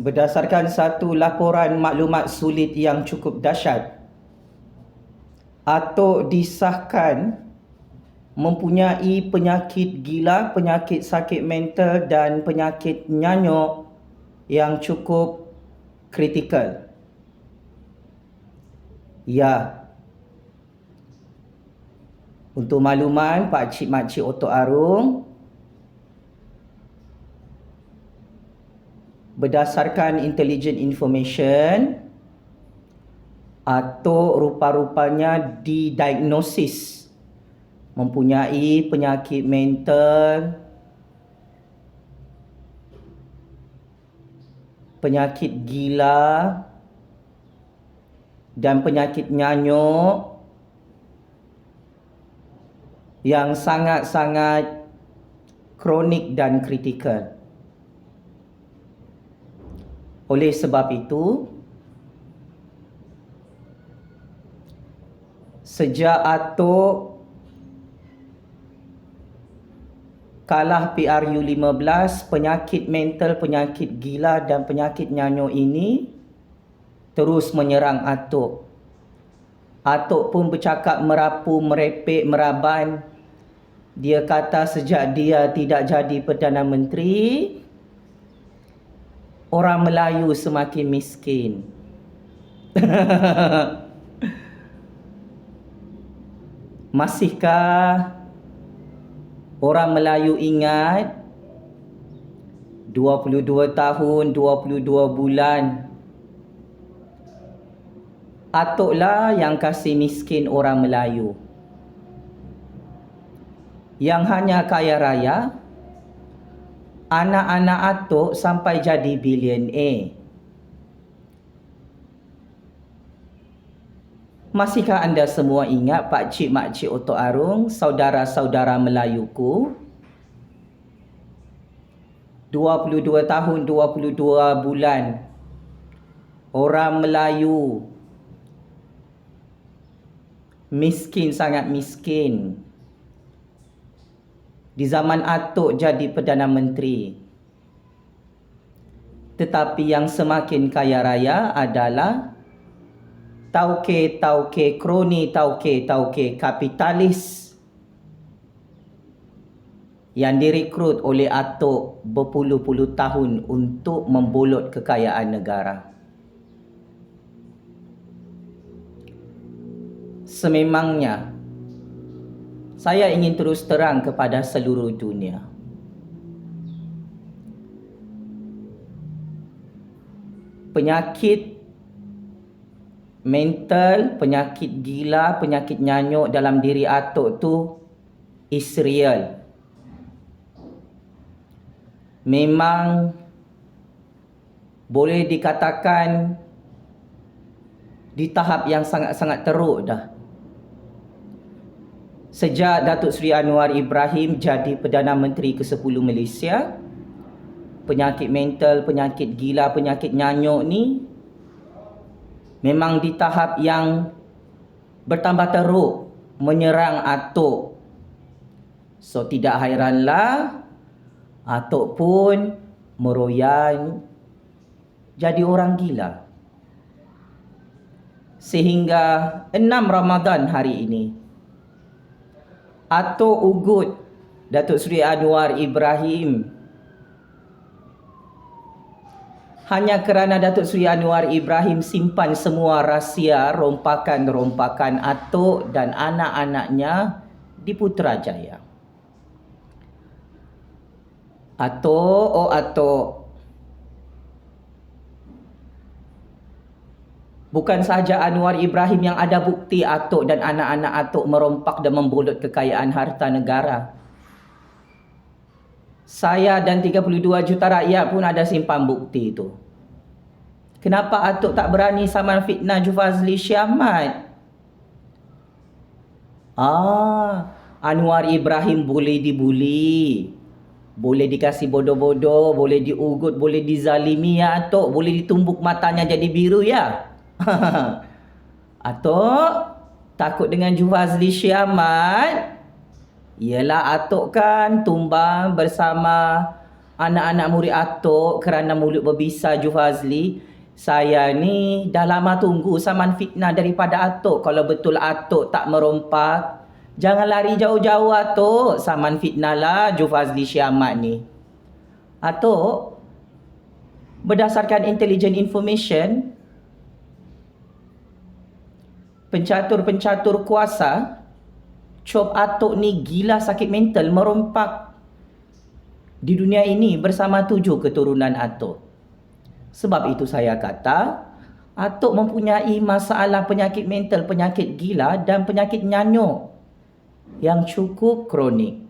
Berdasarkan satu laporan maklumat sulit yang cukup dahsyat, Atok disahkan mempunyai penyakit gila, penyakit sakit mental dan penyakit nyanyuk yang cukup kritikal. Ya. Untuk makluman Pak Cik Makcik Otok Arung, berdasarkan intelligent information, Atok rupa-rupanya didiagnosis mempunyai penyakit mental, penyakit gila dan penyakit nyanyuk yang sangat-sangat kronik dan kritikal. Oleh sebab itu, sejak Atok kalah PRU15, penyakit mental, penyakit gila dan penyakit nyanyuk ini terus menyerang Atok. Atok pun bercakap merapu, merepek, meraban. Dia kata sejak dia tidak jadi Perdana Menteri, orang Melayu semakin miskin. Masihkah orang Melayu ingat 22 tahun, 22 bulan Atoklah yang kasih miskin orang Melayu, yang hanya kaya raya? Anak-anak Atok sampai jadi billionaire. Masihkah anda semua ingat Pak Cik Makcik Otok Arung, saudara-saudara Melayuku? 22 tahun, 22 bulan orang Melayu miskin, sangat miskin. Di zaman Atok jadi Perdana Menteri. Tetapi yang semakin kaya raya adalah tauke-tauke kroni, tauke-tauke kapitalis yang direkrut oleh Atok berpuluh-puluh tahun untuk membolot kekayaan negara. Sememangnya, saya ingin terus terang kepada seluruh dunia. Penyakit mental, penyakit gila, penyakit nyanyuk dalam diri Atok tu is real. Memang boleh dikatakan di tahap yang sangat-sangat teruk dah. Sejak Datuk Seri Anwar Ibrahim jadi Perdana Menteri ke-10 Malaysia, penyakit mental, penyakit gila, penyakit nyanyuk ni memang di tahap yang bertambah teruk menyerang Atok. So tidak hairanlah Atok pun meroyan jadi orang gila. Sehingga 6 Ramadan hari ini, Atok ugut Datuk Seri Anwar Ibrahim hanya kerana Datuk Seri Anwar Ibrahim simpan semua rahsia rompakan-rompakan Atok dan anak-anaknya di Putrajaya. Atok, oh Atok, bukan sahaja Anwar Ibrahim yang ada bukti Atok dan anak-anak Atok merompak dan membolot kekayaan harta negara. Saya dan 32 juta rakyat pun ada simpan bukti itu. Kenapa Atok tak berani saman fitnah Jufazli Syahmat? Anwar Ibrahim boleh dibuli, boleh dikasih bodoh-bodoh, boleh diugut, boleh dizalimi ya Atok, boleh ditumbuk matanya jadi biru ya. Atok takut dengan Jufazli Syahmat? Ialah Atok kan tumbang bersama anak-anak murid Atok kerana mulut berbisa Jufazli. Saya ni dah lama tunggu saman fitnah daripada Atok. Kalau betul Atok tak merompak, jangan lari jauh-jauh Atok. Saman fitnah lah Jufazli Syamat ni. Atok, berdasarkan intelligent information, pencatur-pencatur kuasa cop Atok ni gila sakit mental, merompak di dunia ini bersama 7 keturunan Atok. Sebab itu saya kata, Atok mempunyai masalah penyakit mental, penyakit gila dan penyakit nyanyuk yang cukup kronik.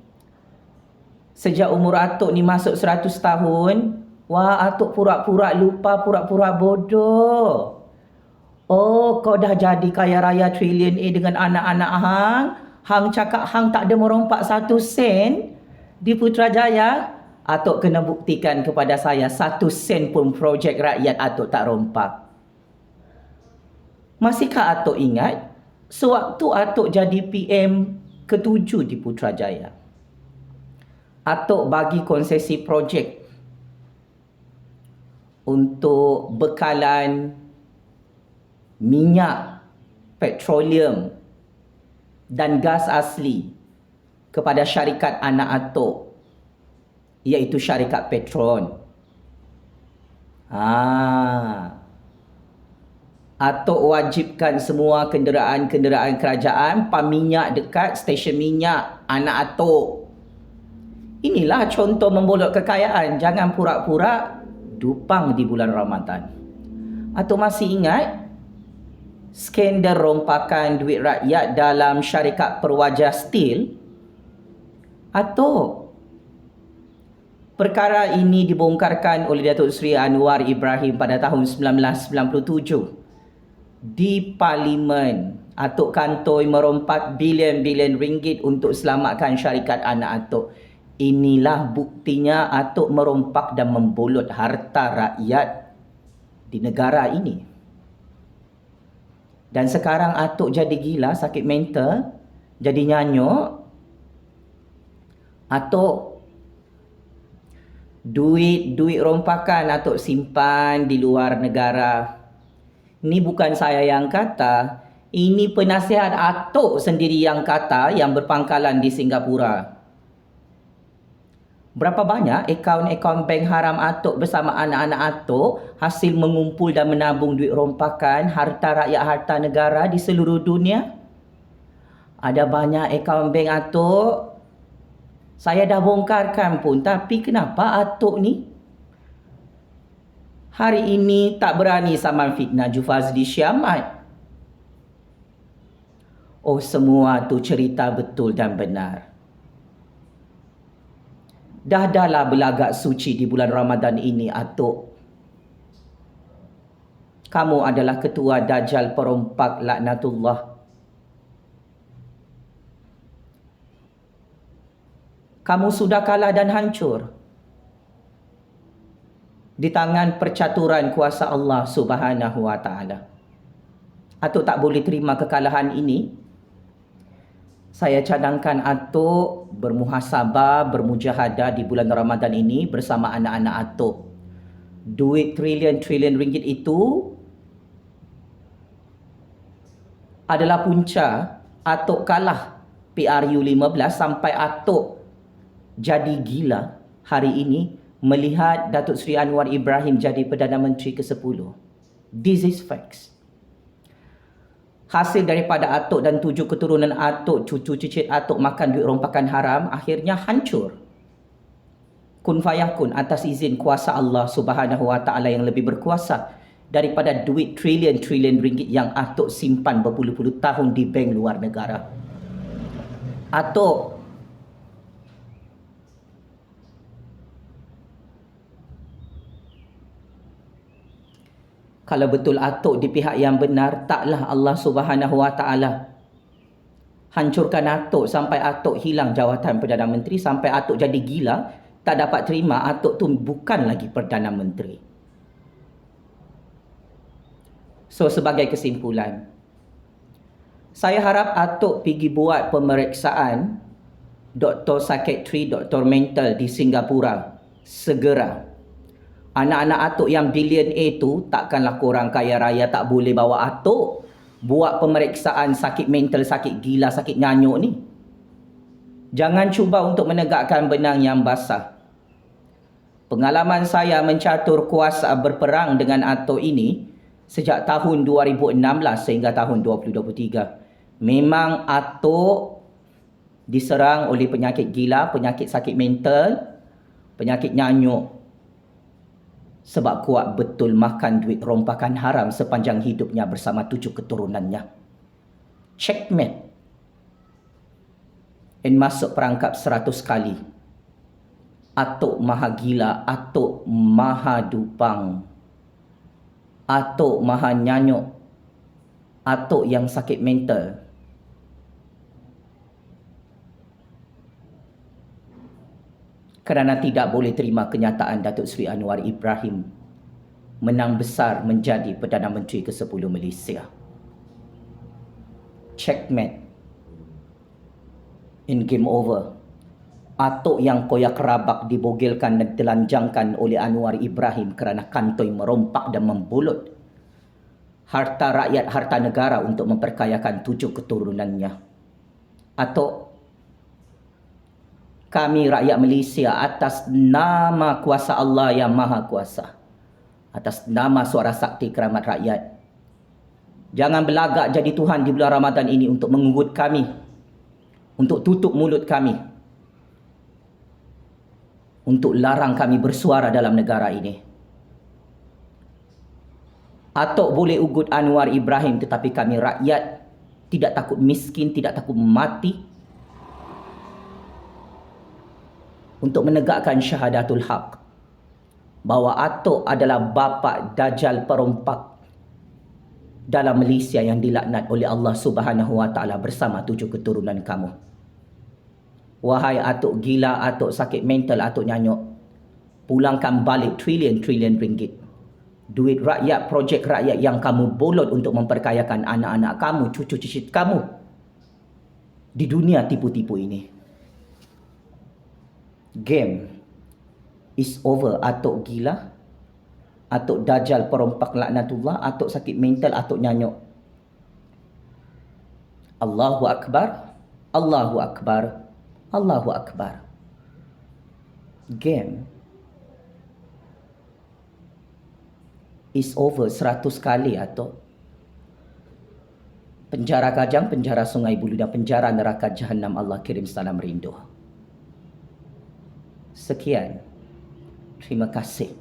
Sejak umur Atok ni masuk 100 tahun, wah Atok pura-pura lupa, pura-pura bodoh. Oh, kau dah jadi kaya raya trilion A dengan anak-anak hang. Hang cakap hang tak ada merompak 1 sen di Putrajaya. Atok kena buktikan kepada saya 1 sen pun projek rakyat Atok tak rompak. Masihkah Atok ingat sewaktu Atok jadi PM ke-7 di Putrajaya, Atok bagi konsesi projek untuk bekalan minyak, petroleum dan gas asli kepada syarikat anak Atok, iaitu syarikat Petron. Atok wajibkan semua kenderaan-kenderaan kerajaan pam minyak dekat stesen minyak anak Atok. Inilah contoh membolot kekayaan. Jangan pura-pura dupang di bulan Ramadan. Atok masih ingat skandal rompakan duit rakyat dalam syarikat Perwaja Steel? Atok, perkara ini dibongkarkan oleh Datuk Seri Anwar Ibrahim pada tahun 1997 di Parlimen. Atok kantoi merompak bilion-bilion ringgit untuk selamatkan syarikat anak Atok. Inilah buktinya Atok merompak dan membolot harta rakyat di negara ini. Dan sekarang Atok jadi gila, sakit mental, jadi nyanyuk. Atok, duit rompakan Atok simpan di luar negara. Ini bukan saya yang kata, ini penasihat Atok sendiri yang kata, yang berpangkalan di Singapura. Berapa banyak akaun-akaun bank haram Atok bersama anak-anak Atok hasil mengumpul dan menabung duit rompakan harta rakyat, harta negara di seluruh dunia? Ada banyak akaun bank Atok. Saya dah bongkarkan pun, tapi kenapa Atok ni hari ini tak berani saman fitnah Jufazli Syamat? Oh, semua tu cerita betul dan benar. Dahlah berlagak suci di bulan Ramadan ini, Atok. Kamu adalah ketua Dajjal perompak laknatullah. Kamu sudah kalah dan hancur di tangan percaturan kuasa Allah Subhanahu wa taala. Atok tak boleh terima kekalahan ini. Saya cadangkan Atok bermuhasabah, bermujahadah di bulan Ramadan ini bersama anak-anak Atok. Duit trilion-trilion ringgit itu adalah punca Atok kalah PRU 15 sampai Atok jadi gila hari ini melihat Datuk Seri Anwar Ibrahim jadi Perdana Menteri ke-10. This is facts. Hasil daripada Atok dan 7 keturunan Atok, cucu cicit Atok makan duit rompakan haram, akhirnya hancur. Kun fayakun atas izin kuasa Allah Subhanahu wa taala yang lebih berkuasa daripada duit trilion-trilion ringgit yang Atok simpan berpuluh-puluh tahun di bank luar negara. Atok, kalau betul Atok di pihak yang benar, taklah Allah Subhanahu wa taala hancurkan Atok sampai Atok hilang jawatan Perdana Menteri, sampai Atok jadi gila, tak dapat terima Atok tu bukan lagi Perdana Menteri. So, sebagai kesimpulan, saya harap Atok pergi buat pemeriksaan Doktor Psikiatri, Doktor Mental di Singapura. segera. Anak-anak atuk yang billionaire tu takkanlah korang kaya raya tak boleh bawa atuk buat pemeriksaan sakit mental, sakit gila, sakit nyanyuk ni. Jangan cuba untuk menegakkan benang yang basah. Pengalaman saya mencatur kuasa berperang dengan atuk ini sejak tahun 2016 sehingga tahun 2023. Memang atuk diserang oleh penyakit gila, penyakit sakit mental, penyakit nyanyuk. Sebab kuat betul makan duit rompakan haram sepanjang hidupnya bersama 7 keturunannya. Checkmate. And masuk perangkap 100 kali. Atuk maha gila, atuk maha dupang. Atuk maha nyanyuk. Atuk yang sakit mental. Kerana tidak boleh terima kenyataan Datuk Seri Anwar Ibrahim menang besar menjadi Perdana Menteri ke-10 Malaysia. Checkmate. In game over. Atuk yang koyak kerabak dibogilkan dan telanjangkan oleh Anwar Ibrahim kerana kantoi merompak dan membulut harta rakyat, harta negara untuk memperkayakan 7 keturunannya. Atuk, kami rakyat Malaysia atas nama kuasa Allah yang Maha Kuasa, atas nama Suara Sakti Keramat Rakyat, jangan berlagak jadi Tuhan di bulan Ramadan ini untuk mengurut kami, untuk tutup mulut kami, untuk larang kami bersuara dalam negara ini. Atuk boleh ugut Anwar Ibrahim, tetapi kami rakyat tidak takut miskin, tidak takut mati untuk menegakkan syahadatul haq bahawa atuk adalah bapa dajjal perompak dalam Malaysia yang dilaknat oleh Allah Subhanahu Wa Taala bersama 7 keturunan kamu. Wahai atuk gila, atuk sakit mental, atuk nyanyuk, pulangkan balik trilion-trilion ringgit. Duit rakyat, projek rakyat yang kamu bolot untuk memperkayakan anak-anak kamu, cucu cicit kamu di dunia tipu-tipu ini. Game is over, atuk gila, atuk dajjal perompak laknatullah, atuk sakit mental, atuk nyanyuk. Allahu Akbar, Allahu Akbar, Allahu Akbar. Game is over 100 kali, atuk. Penjara Kajang, penjara Sungai Buloh dan penjara neraka Jahannam, Allah kirim salam rindu. Sekian. Terima kasih.